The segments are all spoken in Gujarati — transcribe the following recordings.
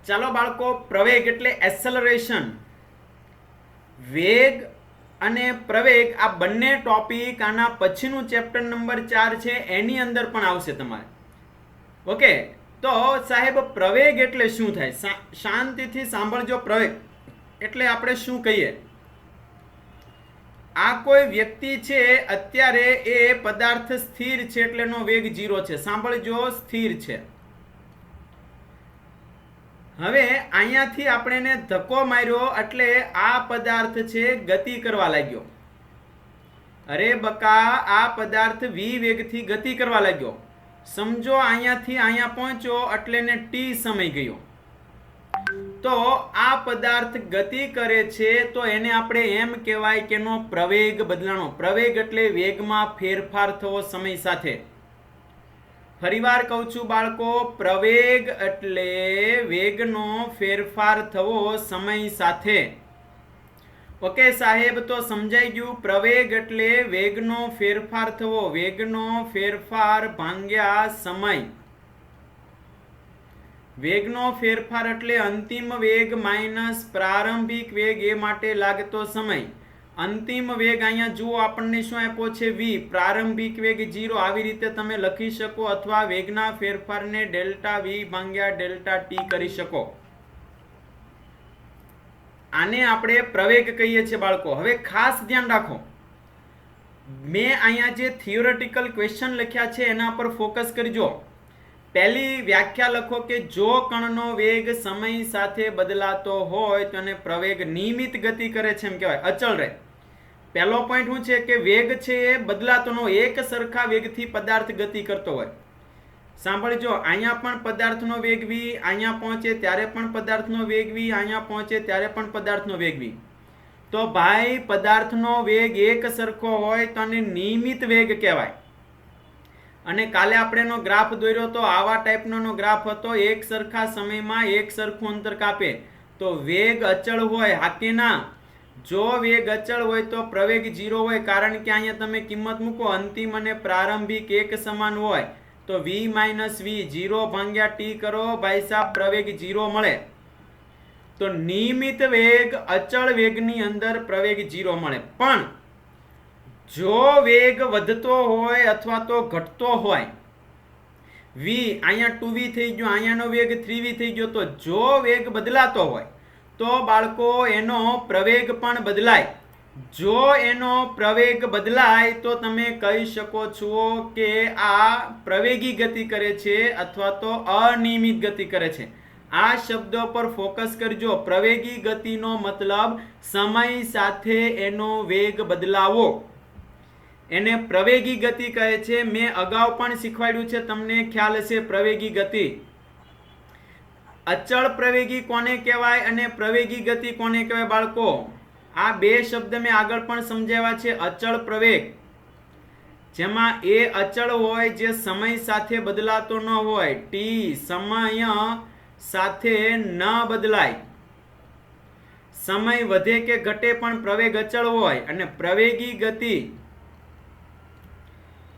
ચાલો બાળકો, પ્રવેગ એટલે એક્સેલરેશન. વેગ અને પ્રવેગ આ બંને ટોપિક આના પછીનું ચેપ્ટર નંબર 4 છે એની અંદર પણ આવશે તમારે. ઓકે, તો સાહેબ પ્રવેગ એટલે શું થાય? શાંતિથી સાંભળજો. પ્રવેગ એટલે આપણે શું કહીએ? આ કોઈ વ્યક્તિ છે, અત્યારે એ પદાર્થ સ્થિર છે એટલે એનો વેગ 0 છે. સાંભળજો, સ્થિર છે. હવે અહીંયાથી આપણે એને ધક્કો માર્યો એટલે આ પદાર્થ છે ગતિ કરવા લાગ્યો. અરે બકા, આ પદાર્થ v વેગથી ગતિ કરવા લાગ્યો. સમજો, અહીંયાથી અહીંયા પહોંચ્યો એટલે એને t સમય ગયો. તો આ પદાર્થ ગતિ કરે છે તો એને આપણે એમ કહેવાય કે એનો પ્રવેગ બદલાણો. પ્રવેગ એટલે વેગમાં ફેરફાર થવો સમય સાથે. ફરીવાર કહું છું બાળકો, પ્રવેગ એટલે વેગનો ફેરફાર થવો સમય સાથે. ઓકે સાહેબ, તો સમજાઈ ગયું. પ્રવેગ એટલે વેગનો ફેરફાર થવો, વેગનો ફેરફાર ભાગ્યા સમય. વેગનો ફેરફાર એટલે અંતિમ વેગ માઇનસ પ્રારંભિક વેગ, એ માટે લાગતો સમય. અંતિમ વેગ અહીંયા જુઓ આપણને શું આપ્યો છે? v. પ્રારંભિક વેગ 0. આવી રીતે તમે લખી શકો, અથવા વેગના ફેરફારને ડેલ્ટા v ભાગ્યા ડેલ્ટા t કરી શકો. આને આપણે પ્રવેગ કહીએ છીએ બાળકો. હવે ખાસ ધ્યાન રાખો, મેં અહીંયા જે થિયોરેટિકલ ક્વેશ્ચન લખ્યા છે એના પર ફોકસ કરજો. પહેલી વ્યાખ્યા લખો કે જો કણનો વેગ સમય સાથે બદલાતો હોય તો એને પ્રવેગ નિયમિત ગતિ કરે છે એમ કહેવાય, અચળ રહે. પહેલો પોઈન્ટ શું છે કે વેગ છે એ બદલાતો ન હોય, એક સરખા વેગથી પદાર્થ ગતિ કરતો હોય. સાંભળજો, અહીંયા પણ પદાર્થનો વેગ v, અહીંયા પહોંચે ત્યારે પણ પદાર્થનો વેગ v, અહીંયા પહોંચે ત્યારે પણ પદાર્થનો વેગ v. તો ભાઈ, પદાર્થનો વેગ એક સરખો હોય તો આને નિયમિત વેગ કહેવાય. અને કાલે આપણે એનો ગ્રાફ દોર્યો તો આવા ટાઈપનો ગ્રાફ હતો. એક સરખા સમયમાં એક સરખું અંતર કાપે તો વેગ અચળ હોય. હાકે ના? જો વેગ અચળ હોય તો પ્રવેગ 0 હોય, કારણ કે અહીંયા તમે કિંમત મૂકો, અંતિમ અને પ્રારંભિક એક સમાન હોય તો v માઇનસ v 0 ભાગ્યા t કરો, ભાઈ સાહેબ પ્રવેગ 0 મળે. તો નિયમિત વેગ અચળ વેગની અંદર પ્રવેગ 0 મળે. પણ જો વેગ વધતો હોય અથવા તો ઘટતો હોય, v અહીંયા 2v થઈ ગયો, અહીંયાનો વેગ 3v થઈ ગયો, તો જો વેગ બદલાતો હોય તો બાળકો એનો પ્રવેગ પણ બદલાય. જો એનો પ્રવેગ બદલાય તો તમે કહી શકો છો કે આ પ્રવેગી ગતિ કરે છે અથવા તો અનિયમિત ગતિ કરે છે. આ શબ્દો પર ફોકસ કરજો. પ્રવેગી ગતિનો મતલબ સમય સાથે એનો વેગ બદલાવો, એને પ્રવેગી ગતિ કહે છે. મેં અગાઉ પણ શીખવાડ્યું છે, તમને ખ્યાલ હશે. પ્રવેગી ગતિ, અચળ પ્રવેગી કોને કહેવાય અને પ્રવેગી ગતિ કોને કહેવાય બાળકો? આ બે શબ્દ મેં આગળ પણ સમજાવ્યા છે. અચળ પ્રવેગ, જેમાં એ અચળ હોય જે સમય સાથે બદલાતો ન હોય, t સમય સાથે ન બદલાય. સમય વધે કે ઘટે પણ પ્રવેગ અચળ હોય. અને પ્રવેગી ગતિ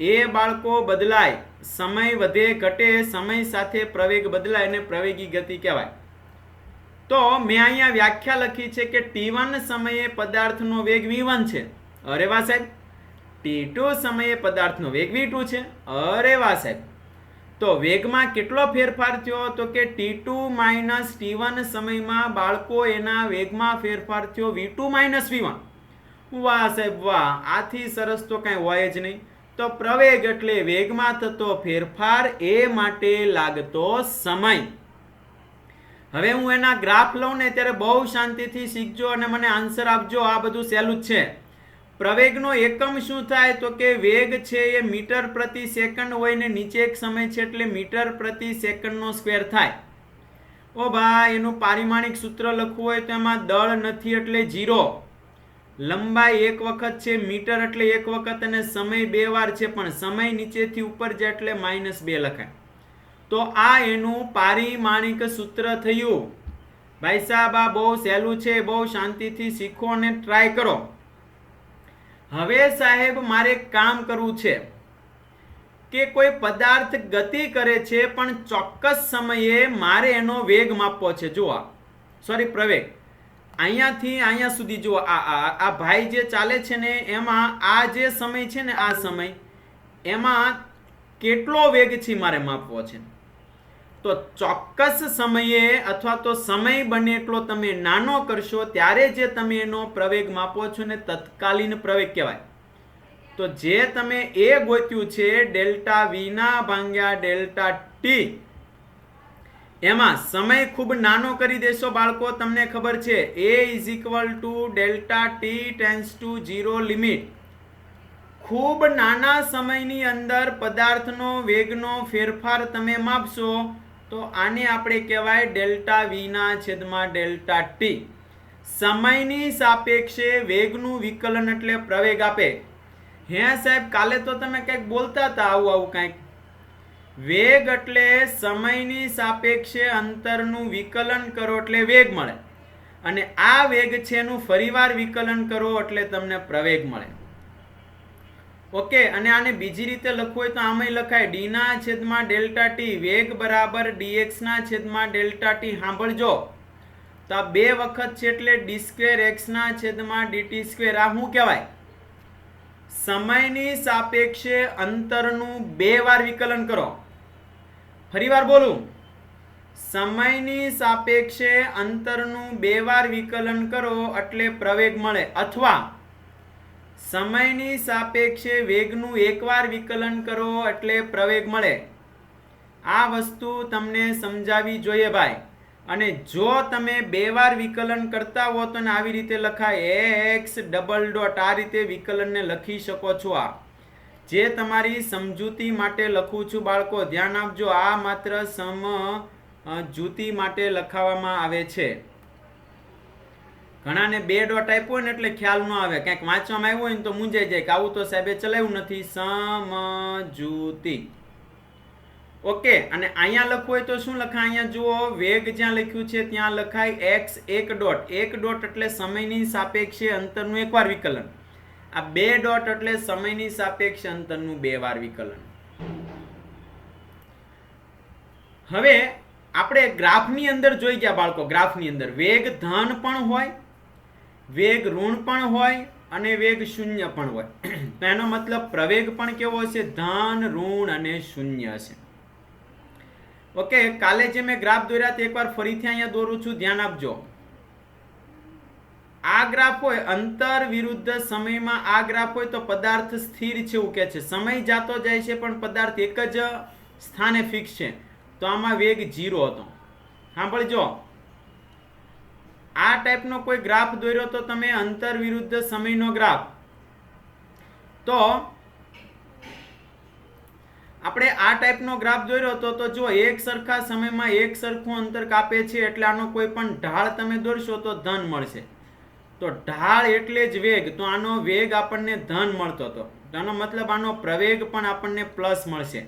એ બાળકો બદલાય, સમય વધે ઘટે, સમય સાથે પ્રવેગ બદલાય અને પ્રવેગી ગતિ કહેવાય. તો મેં અહીંયા વ્યાખ્યા લખી છે કે t1 સમયે પદાર્થનો વેગ v1 છે. અરે વાહ સાહેબ. t2 સમયે પદાર્થનો વેગ v2 છે. અરે વાહ સાહેબ. તો વેગમાં કેટલો ફેરફાર થયો? તો કે t2 માઇનસ t1 સમયમાં બાળકો એના વેગમાં ફેરફાર થયો v2 માઇનસ v1. વાહ સાહેબ વાહ. આથી સરસ તો કઈ હોય જ નહીં. તો પ્રવેગ એટલે વેગમાં થતો ફેરફાર, એ માટે લાગતો સમય. હવે હું એના ગ્રાફ લઉં ને ત્યારે બહુ શાંતિથી શીખજો અને મને આન્સર આપજો. આ બધું સહેલું જ છે. પ્રવેગનો એકમ શું થાય? તો કે વેગ છે એ મીટર પ્રતિ સેકન્ડ હોય ને નીચે એક સમય છે એટલે મીટર પ્રતિ સેકન્ડનો સ્ક્વેર થાય. ઓ ભાઈ, એનું પારિમાણિક સૂત્ર લખવું હોય તો એમાં દળ નથી એટલે 0. લંબાઈ એક વખત છે, મીટર એટલે એક વખત, અને સમય 2 વાર છે, પણ સમય નીચેથી ઉપર જાય એટલે -2 લખાય. તો આ એનું પારિમાણિક સૂત્ર થયું. ભાઈ સાહેબ, આ બહુ સહેલું છે. બહુ શાંતિથી શીખો અને ટ્રાય કરો. હવે સાહેબ મારે કામ કરવું છે કે કોઈ પદાર્થ ગતિ કરે છે પણ ચોક્કસ સમયે મારે એનો વેગ માપવો છે. જુઓ, સોરી, પ્રવેગ. અહીંયાથી અહીંયા સુધી જુઓ, આ ભાઈ જે ચાલે છે ને એમાં આ જે સમય છે ને, આ સમય એમાં કેટલો વેગ છે મારે માપવો છે. તો ચોક્કસ સમયે અથવા તો સમય બને એટલો તમે નાનો કરશો ત્યારે જે તમે એનો પ્રવેગ માપો છો ને તત્કાલીન પ્રવેગ કહેવાય. તો જે તમે એ ગોત્યું છે ડેલ્ટા વી ના ભાગ્યા ડેલ્ટા ટી, એમાં સમય ખૂબ નાનો કરી દેશો બાળકો. તમને ખબર છે a is equal to delta T tense two 0 limit. ખૂબ નાના સમયની અંદર પદાર્થનો વેગનો ફેરફાર તમે માપશો તો આને આપણે કહેવાય ડેલ્ટા વી ના છેદમાં ડેલ્ટા ટી. સમયની સાપેક્ષે વેગનું વિકલન એટલે પ્રવેગ આપે. હે સાહેબ, કાલે તો તમે કંઈક બોલતા હતા આવું કંઈક. વેગ એટલે સમયની સાપેક્ષે અંતરનું વિકલન કરો એટલે વેગ મળે, અને આ વેગ છે એનું ફરીવાર વિકલન કરો એટલે તમને પ્રવેગ મળે. ઓકે, અને આને બીજી રીતે લખવું હોય તો આમાંય લખાય ડી ના છેદમાં ડેલ્ટા ટી વેગ બરાબર dx ના છેદમાં ડેલ્ટા ટી. સાંભળજો, તો આ 2 વખત છે એટલે ડી સ્ક્વેર એક્સ ના છેદમાં ડીટી સ્ક્વેર. આ શું કહેવાય? સમયની સાપેક્ષે અંતરનું 2 વાર વિકલન કરો. ફરીવાર બોલું, સમયની સાપેક્ષે અંતરનું 2 વાર વિકલન કરો એટલે પ્રવેગ મળે, અથવા સમયની સાપેક્ષે વેગનું 1 વાર વિકલન કરો એટલે પ્રવેગ મળે. આ વસ્તુ તમને સમજાવી જોઈએ ભાઈ. અને જો તમે 2 વાર વિકલન કરતા હો તો આવી રીતે લખાય x ડબલ ડોટ. આ રીતે વિકલનને લખી શકો છો. આ જે તમારી સમજૂતી માટે લખું છું બાળકો, ધ્યાન આપજો. આ માત્ર સમજૂતી માટે લખાવવામાં આવે છે. ઘણાને 2 ડોટ આપ્યો ને એટલે ખ્યાલ ન આવે, કંઈક વાંચવામાં આવ્યું હોય ને તો મૂંઝાઈ જાય કે આવું તો સાહેબે ચલાવ્યું નથી. સમજૂતી. ઓકે, અને અહીંયા લખવું હોય તો શું લખાય? અહીંયા જુઓ, વેગ જ્યાં લખ્યું છે ત્યાં લખાય x 1 ડોટ. 1 ડોટ એટલે સમયની સાપેક્ષે અંતરનું 1 વાર વિકલન. આ 2 ડોટ એટલે સમયની સાપેક્ષે અંતરનું 2 વાર વિકલન. હવે આપણે ગ્રાફની અંદર જોઈ ગયા બાળકો. ગ્રાફની અંદર વેગ ધન પણ હોય, વેગ ઋણ પણ હોય અને વેગ શૂન્ય પણ હોય. તો એનો મતલબ પ્રવેગ પણ કેવો હશે? ધન, ઋણ અને શૂન્ય હશે. ઓકે, કાલે જે મેં ગ્રાફ દોર્યા તે એકવાર ફરીથી અહીંયા દોરું છું, ધ્યાન આપજો. આ ગ્રાફ હોય અંતર વિરુદ્ધ સમયમાં, આ ગ્રાફ હોય તો પદાર્થ સ્થિર છે એવું કે છે. સમય જાતો જાય છે પણ પદાર્થ એક જ સ્થાને ફિક્સ છે. તો આમાં વેગ 0 હતો. સાંભળજો, આ ટાઈપનો કોઈ ગ્રાફ દોર્યો તો તમે અંતર વિરુદ્ધ સમયનો ગ્રાફ, તો આપણે આ ટાઈપનો ગ્રાફ દોર્યો તો જો એક સરખા સમયમાં એક સરખું અંતર કાપે છે એટલે આનો કોઈ પણ ઢાળ તમે દોરશો તો ધન મળશે. તો ઢાળ એટલે જ વેગ, તો આનો વેગ આપણને ધન મળતો હતો. આનો મતલબ આનો પ્રવેગ પણ આપણને પ્લસ મળશે.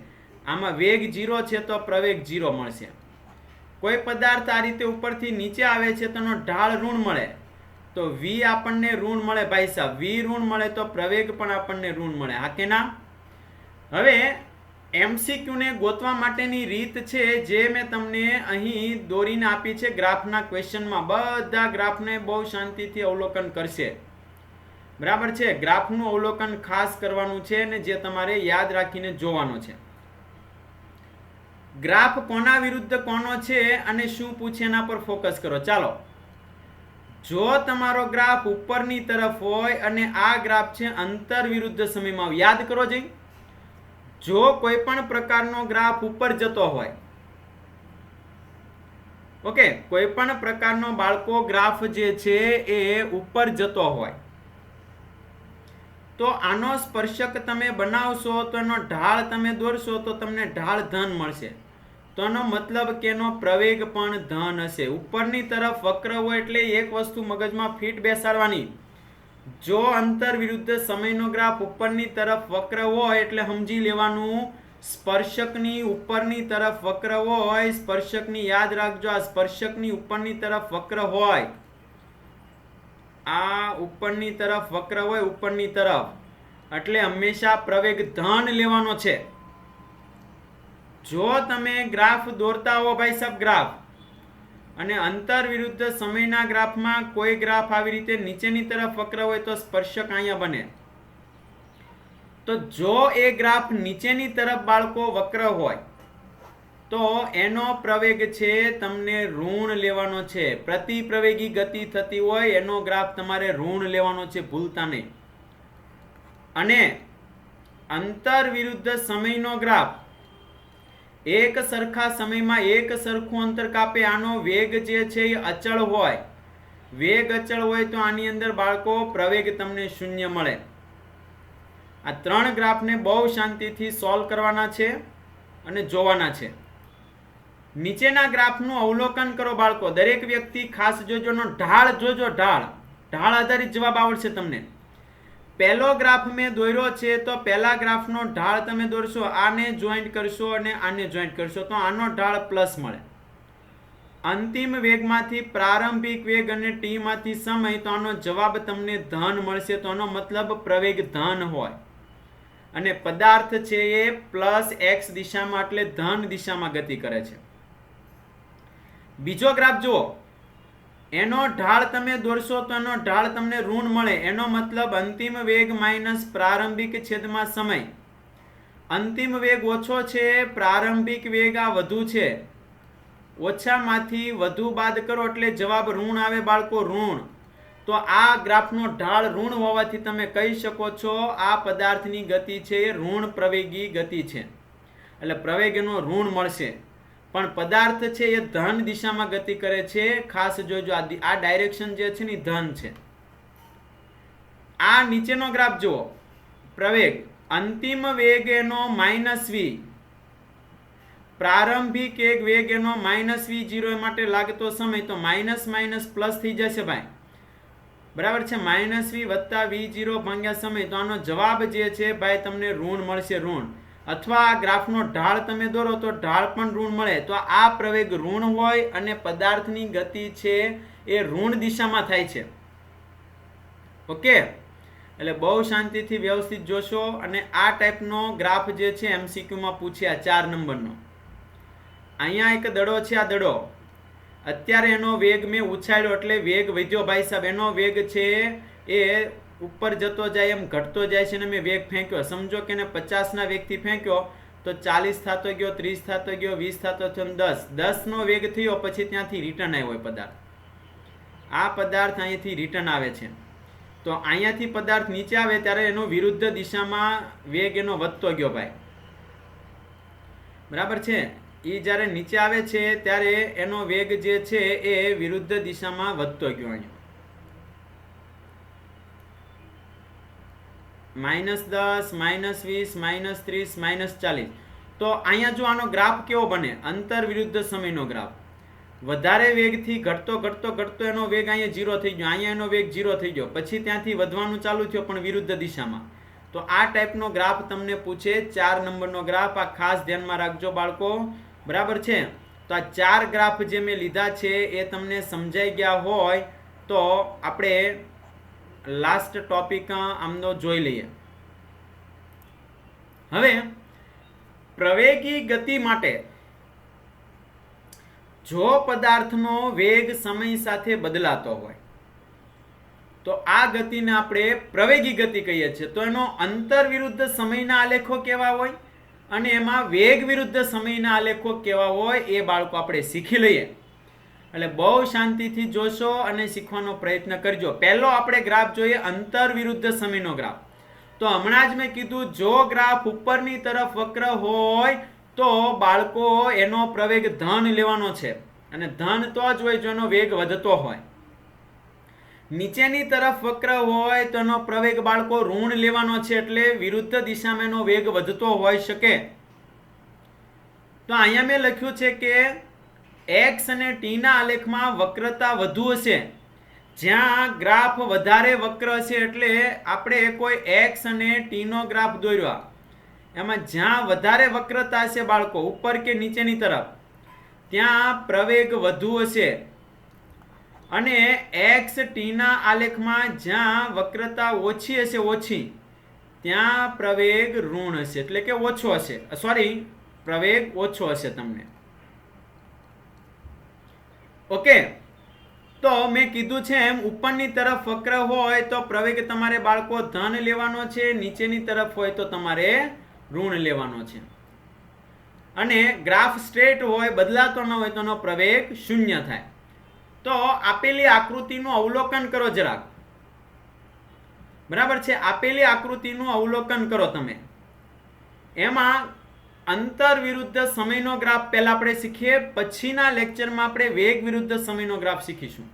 આમાં વેગ 0 છે તો પ્રવેગ 0 મળશે. કોઈ પદાર્થ આ રીતે ઉપરથી નીચે આવે છે તો એનો ઢાળ ઋણ મળે, તો v આપણને ઋણ મળે ભાઈ સાહેબ. v ઋણ મળે તો પ્રવેગ પણ આપણને ઋણ મળે. હા કે ના? હવે MCQ ને ગોતવા માટેની રીત છે જે મેં તમને અહીં દોરીને આપી છે ગ્રાફના ક્વેશ્ચનમાં. બધા ગ્રાફને બહુ શાંતિથી અવલોકન કરશે. બરાબર છે? ગ્રાફનું અવલોકન ખાસ કરવાનું છે ને જે તમારે યાદ રાખીને જોવાનો છે. ગ્રાફ કોના વિરુદ્ધ કોનો છે અને શું પૂછે એના પર ફોકસ કરો. ચાલો, જો તમારો ગ્રાફ ઉપરની તરફ હોય અને આ ગ્રાફ છે અંતર વિરુદ્ધ સમયમાં, યાદ કરો જઈ. જો કોઈ પણ પ્રકારનો ગ્રાફ ઉપર જતો હોય, ઓકે, કોઈ પણ પ્રકારનો બાળકો ગ્રાફ જે છે એ ઉપર જતો હોય તો આનો સ્પર્શક તમે બનાવશો તો એનો ઢાળ તમે દોરશો તો તમને ઢાળ ધન મળશે. તો એનો મતલબ કે એનો પ્રવેગ પણ ધન હશે. ઉપરની તરફ વક્ર હોય એટલે એક વસ્તુ મગજમાં ફિટ બેસાડવાની. જો અંતર વિરુદ્ધ સમયનો ગ્રાફ ઉપરની તરફ વક્ર હોય એટલે સમજી લેવાનું સ્પર્શકની ઉપરની તરફ વક્ર હોય. સ્પર્શકની યાદ રાખજો, આ સ્પર્શકની ઉપરની તરફ વક્ર હોય, આ ઉપરની તરફ વક્ર હોય, ઉપરની તરફ, એટલે હંમેશા પ્રવેગ ધન લેવાનો છે. જો તમે ગ્રાફ દોરતા હો ભાઈ સાહેબ ગ્રાફ, અને અંતર વિરુદ્ધ સમયના ગ્રાફમાં કોઈ ગ્રાફ આવી રીતે નીચેની તરફ વક્ર હોય તો સ્પર્શક અહીંયા બને. તો જો એ ગ્રાફ નીચેની તરફ બાળકો વક્ર હોય તો એનો પ્રવેગ છે તમને ઋણ લેવાનો છે. પ્રતિ પ્રવેગી ગતિ થતી હોય એનો ગ્રાફ તમારે ઋણ લેવાનો છે, ભૂલતા નહીં. અને અંતર વિરુદ્ધ સમયનો ગ્રાફ એક સરખા સમયમાં એક સરખું અંતર કાપે, આનો વેગ જે છે એ અચળ હોય. વેગ અચળ હોય તો આની અંદર બાળકો પ્રવેગ તમને શૂન્ય મળે. આ ત્રણ ગ્રાફને બહુ શાંતિથી સોલ્વ કરવાના છે અને જોવાના છે. નીચેના ગ્રાફનું અવલોકન કરો બાળકો. દરેક વ્યક્તિ ખાસ જોજો, ઢાળ જોજો, ઢાળ આધારિત જવાબ આવડશે તમને. પહેલો ગ્રાફ મેં દોર્યો છે તો પહેલા ગ્રાફનો ઢાળ તમે દોરશો, આને જોઈન્ટ કરશો અને આને જોઈન્ટ કરશો તો આનો ઢાળ પ્લસ મળે. અંતિમ વેગમાંથી પ્રારંભિક વેગ અને ટી માંથી સમય તો આનો જવાબ તમને ધન મળશે. તો આનો મતલબ પ્રવેગ ધન હોય અને પદાર્થ છે એ પ્લસ એક્સ દિશામાં એટલે ધન દિશામાં ગતિ કરે છે. બીજો ગ્રાફ જુઓ, એનો ઢાળ તમે દોરશો તો એનો ઢાળ તમને ઋણ મળે. એનો મતલબ અંતિમ વેગ માઇનસ પ્રારંભિક છેદમાં સમય. અંતિમ વેગ ઓછો છે, પ્રારંભિક વેગ આ વધુ છે. ઓછામાંથી વધુ બાદ કરો એટલે જવાબ ઋણ આવે બાળકો, ઋણ. તો આ ગ્રાફનો ઢાળ ઋણ હોવાથી તમે કહી શકો છો આ પદાર્થની ગતિ છે એ ઋણ પ્રવેગી ગતિ છે, એટલે પ્રવેગનો ઋણ મળશે. પણ પદાર્થ છે એ ધન દિશામાં ગતિ કરે છે. ખાસ જોજો, આ ડાયરેક્શન જે છે ને ધન છે. આ નીચેનો ગ્રાફ જુઓ, પ્રવેગ અંતિમ વેગ એનો માઇનસ વી, પ્રારંભિક એક વેગ એનો માઇનસ વી, 0 માટે લાગતો સમય તો માઇનસ માઇનસ પ્લસ થઈ જશે ભાઈ, બરાબર છે. માઇનસ વી વત્તા V0 ભાગ્યા સમય, તો આનો જવાબ જે છે ભાઈ તમને ઋણ મળશે, ઋણ. અથવા આ ગ્રાફનો ઢાળ તમે દોરો તો ઢાળ પણ ઋણ મળે. તો આ પ્રવેગ ઋણ હોય અને પદાર્થની ગતિ છે એ ઋણ દિશામાં થાય છે. ઓકે, એટલે બહુ શાંતિથી વ્યવસ્થિત જોશો. અને આ ટાઈપનો ગ્રાફ જે છે MCQ માં પૂછ્યા 4 નંબરનો. અહીંયા એક દડો છે, આ દડો અત્યારે એનો વેગ મેં ઉછાળ્યો એટલે વેગ વધ્યો ભાઈ સાહેબ. એનો વેગ છે એ ઉપર જતો જાય એમ ઘટતો જાય છે, અને મેં વેગ ફેંક્યો. સમજો કે 50 ના વેગથી ફેંક્યો તો 40 થતો ગયો, 30 થતો ગયો, 20 થતો થયો, 10 નો વેગ થયો. પછી ત્યાંથી રિટર્ન આવ્યો પદાર્થ. આ પદાર્થ અહીંયાથી રિટર્ન આવે છે. તો અહીંયાથી પદાર્થ નીચે આવે ત્યારે એનો વિરુદ્ધ દિશામાં વેગ એનો વધતો ગયો ભાઈ, બરાબર છે. એ જ્યારે નીચે આવે છે ત્યારે એનો વેગ જે છે એ વિરુદ્ધ દિશામાં વધતો ગયો. અહીંયા -10, -20, -30, -40. તો અહીંયા જો આનો ગ્રાફ કેવો બને, અંતર વિરુદ્ધ સમયનો ગ્રાફ. વધારે વેગથી ઘટતો ઘટતો ઘટતો એનો વેગ અહીંયા 0 થઈ ગયો, અહીંયા એનો વેગ 0 થઈ ગયો, પછી ત્યાંથી વધવાનું ચાલુ થયો પણ વિરુદ્ધ દિશામાં. તો આ ટાઈપનો ગ્રાફ તમને પૂછે, 4 નંબરનો ગ્રાફ. આ ખાસ ધ્યાનમાં રાખજો બાળકો, બરાબર છે. તો આ 4 ગ્રાફ જે મેં લીધા છે એ તમને સમજાઈ ગયા હોય તો આપણે લાસ્ટ ટોપિક આમનો જોઈ લઈએ. હવે પ્રવેગી ગતિ માટે જો પદાર્થનો વેગ સમય સાથે બદલાતો હોય તો આ ગતિને આપણે પ્રવેગી ગતિ કહીએ છીએ. તો એનો અંતર વિરુદ્ધ સમયના આલેખો કેવા હોય અને એમાં વેગ વિરુદ્ધ સમયના આલેખો કેવા હોય એ બાળકો આપણે શીખી લઈએ. એટલે બહુ શાંતિથી જોશો અને શીખવાનો પ્રયત્ન કરજો. પહેલો આપણે ગ્રાફ જોઈએ, અંતર વિરુદ્ધ સમયનો ગ્રાફ. તો હમણાં જ મેં કીધું, જો ગ્રાફ ઉપરની તરફ વક્ર હોય તો બાળકો એનો પ્રવેગ ધન લેવાનો છે, અને ધન તો જ હોય જો એનો વેગ વધતો હોય. નીચેની તરફ વક્ર હોય તો એનો પ્રવેગ બાળકો ઋણ લેવાનો છે, એટલે વિરુદ્ધ દિશામાં એનો વેગ વધતો હોઈ શકે. તો અહીંયા મેં લખ્યું છે કે x અને t ના આલેખમાં વક્રતા વધુ હશે. જ્યાં ગ્રાફ વધારે વક્ર હશે એટલે આપણે કોઈ x અને t નો ગ્રાફ દોર્યો, એમાં જ્યાં વધારે વક્રતા હશે બાળકો ઉપર કે નીચેની તરફ, ત્યાં પ્રવેગ વધુ હશે. અને x t ના આલેખમાં જ્યાં વક્રતા ઓછી હશે, ઓછી, ત્યાં પ્રવેગ ઋણ હશે, એટલે કે ઓછો હશે. સોરી, પ્રવેગ ઓછો હશે તમને. ઓકે, તો મેં કીધું છે એમ ઉપરની તરફ વક્ર હોય તો પ્રવેગ તમારે બાળકો ધન લેવાનો છે, નીચેની તરફ હોય તો તમારે ઋણ લેવાનો છે. અને ગ્રાફ સ્ટ્રેટ હોય, બદલાતો ન હોય તો એનો પ્રવેગ શૂન્ય થાય. તો આપેલી આકૃતિનું અવલોકન કરો જરાક. બરાબર છે, આપેલી આકૃતિનું અવલોકન કરો તમે. એમાં અંતર વિરુદ્ધ સમયનો ગ્રાફ પહેલા આપણે શીખીએ, પછીના લેક્ચરમાં આપણે વેગ વિરુદ્ધ સમયનો ગ્રાફ શીખીશું.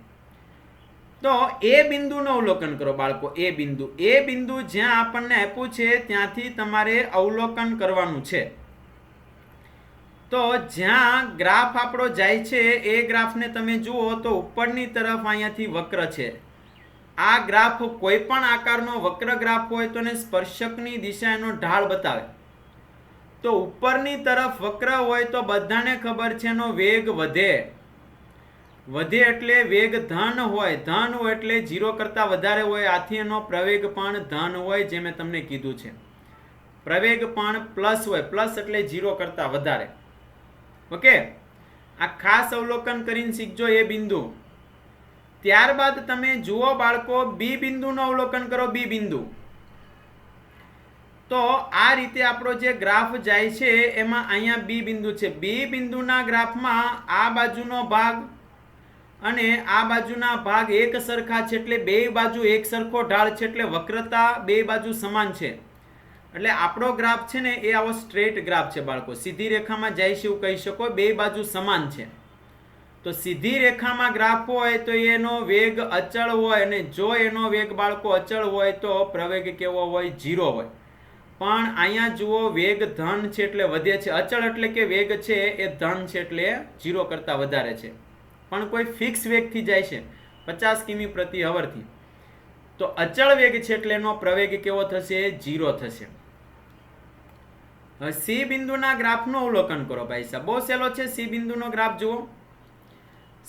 તો એ બિંદુનું અવલોકન કરો બાળકો. એ બિંદુ જ્યાં આપણને આપ્યું છે ત્યાંથી તમારે અવલોકન કરવાનું છે. તો જ્યાં ગ્રાફ આપણો જાય છે એ ગ્રાફને તમે જુઓ તો ઉપરની તરફ અહીંયાથી વક્ર છે. આ ગ્રાફ કોઈ પણ આકારનો વક્ર ગ્રાફ હોય તો એને સ્પર્શકની દિશા એનો ઢાળ બતાવે. તો ઉપરની તરફ વક્ર હોય તો બધાને ખબર છે એનો વેગ વધે એટલે વેગ ધન હોય. ધન હોય એટલે 0 કરતા વધારે હોય. આથી એનો પ્રવેગ પણ ધન હોય, જે મેં તમને કીધું છે. પ્રવેગ પણ પ્લસ હોય, પ્લસ એટલે 0 કરતા વધારે. ઓકે, આ ખાસ અવલોકન કરીને શીખજો એ બિંદુ. ત્યારબાદ તમે જુઓ બાળકો, બી બિંદુનું અવલોકન કરો. બી બિંદુ, તો આ રીતે આપણો જે ગ્રાફ જાય છે એમાં અહીંયા બી બિંદુ છે. બી બિંદુના ગ્રાફમાં આ બાજુનો ભાગ અને આ બાજુના ભાગ એક સરખા છે, એટલે બે બાજુ એક સરખો ઢાળ છે, એટલે વક્રતા બે બાજુ સમાન છે. એટલે આપણો ગ્રાફ છે ને એ આવો સ્ટ્રેટ ગ્રાફ છે બાળકો. સીધી રેખામાં જાય છે એવું કહી શકો. બે બાજુ સમાન છે. તો સીધી રેખામાં ગ્રાફ હોય તો એનો વેગ અચળ હોય, અને જો એનો વેગ બાળકો અચળ હોય તો પ્રવેગ કેવો હોય? 0 હોય. પણ અહીંયા જુઓ, વેગ ધન છે એટલે વધે છે. અચળ એટલે કે વેગ છે એ ધન છે એટલે 0 કરતા વધારે છે. પણ કોઈ ફિક્સ વેગથી જાય છે 50 કિમી પ્રતિ અવરથી, તો અચળ વેગ છે એટલે એનો પ્રવેગ કેવો થશે? 0 થશે. હવે સી બિંદુના ગ્રાફનું અવલોકન કરો ભાઈ સાહેબ. બહુ સહેલો છે. સી બિંદુનો ગ્રાફ જુઓ.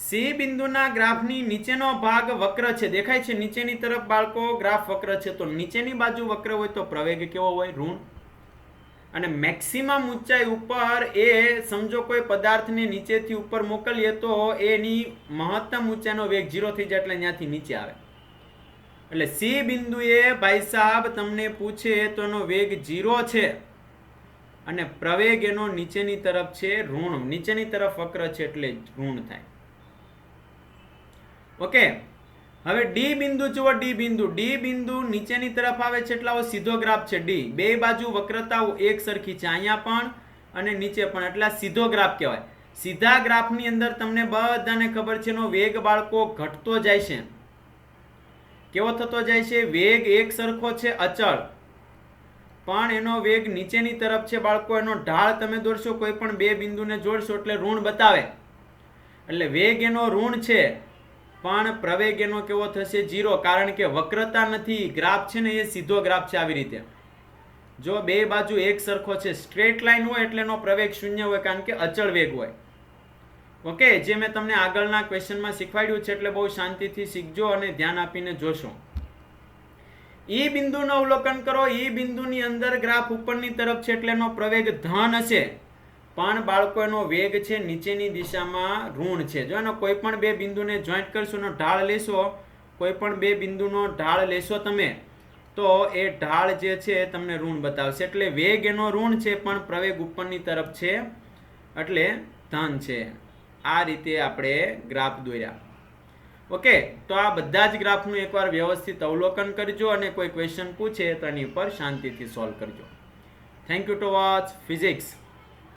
સી બિંદુના ગ્રાફની નીચેનો ભાગ વક્ર છે, દેખાય છે? નીચેની તરફ બાળકો ગ્રાફ વક્ર છે. તો નીચેની બાજુ વક્ર હોય તો પ્રવેગ કેવો હોય? ઋણ. અને મેક્સિમમ ઊંચાઈ ઉપર એ સમજો કોઈ પદાર્થને નીચેથી ઉપર મોકલીએ તો એની મહત્તમ ઊંચાઈનો વેગ 0 થઈ જાય, એટલે અહીંયાથી નીચે આવે. એટલે સી બિંદુએ ભાઈ સાહેબ તમને પૂછે તો એનો વેગ 0 છે અને પ્રવેગ એનો નીચેની તરફ છે ઋણ. નીચેની તરફ વક્ર છે એટલે ઋણ થાય. ઓકે, હવે ડી બિંદુ જુઓ. ડી બિંદુ નીચેની તરફ આવે છે એટલે આવો સીધો ગ્રાફ છે. ડી બે બાજુ વક્રતાઓ એક સરખી છે, અહીંયા પણ અને નીચે પણ, એટલે સીધો ગ્રાફ કહેવાય. સીધા ગ્રાફની અંદર તમને બધાને ખબર છે એનો વેગ બાળકો ઘટતો જાય છે. કેવો થતો જાય છે? વેગ એક સરખો છે, અચળ, પણ એનો વેગ નીચેની તરફ છે બાળકો. એનો ઢાળ તમે દોરશો, કોઈ પણ બે બિંદુને જોડશો એટલે ઋણ બતાવે. એટલે વેગ એનો ઋણ છે, પણ પ્રવેગ એનો કેવો થશે? 0. કારણ કે વક્રતા નથી. ગ્રાફ છે ને એ સીધો ગ્રાફ છે. આવી રીતે જો બે બાજુ એક સરખો છે, સ્ટ્રેટ લાઈન હોય એટલે એનો પ્રવેગ 0 હોય, કારણ કે અચળ વેગ હોય. ઓકે, જે મેં તમને આગળના ક્વેશ્ચનમાં શીખવાડ્યું છે, એટલે બહુ શાંતિથી શીખજો અને ધ્યાન આપીને જોશો. ઈ બિંદુનું અવલોકન કરો. ઈ બિંદુની અંદર ગ્રાફ ઉપરની તરફ છે એટલે એનો પ્રવેગ ધન હશે, પણ બાળકો એનો વેગ છે નીચેની દિશામાં ઋણ છે. જો એનો કોઈ પણ બે બિંદુને જોઈન્ટ કરશો, એનો ઢાળ લેશો, કોઈ પણ બે બિંદુનો ઢાળ લેશો તમે, તો એ ઢાળ જે છે તમને ઋણ બતાવશે. એટલે વેગ એનો ઋણ છે, પણ પ્રવેગ ઉપરની તરફ છે એટલે ધન છે. આ રીતે આપણે ગ્રાફ દોર્યા. ઓકે, તો આ બધા જ ગ્રાફનું એકવાર વ્યવસ્થિત અવલોકન કરજો અને કોઈ ક્વેશ્ચન પૂછે તો એની ઉપર શાંતિથી સોલ્વ કરજો. Thank you two watch physics.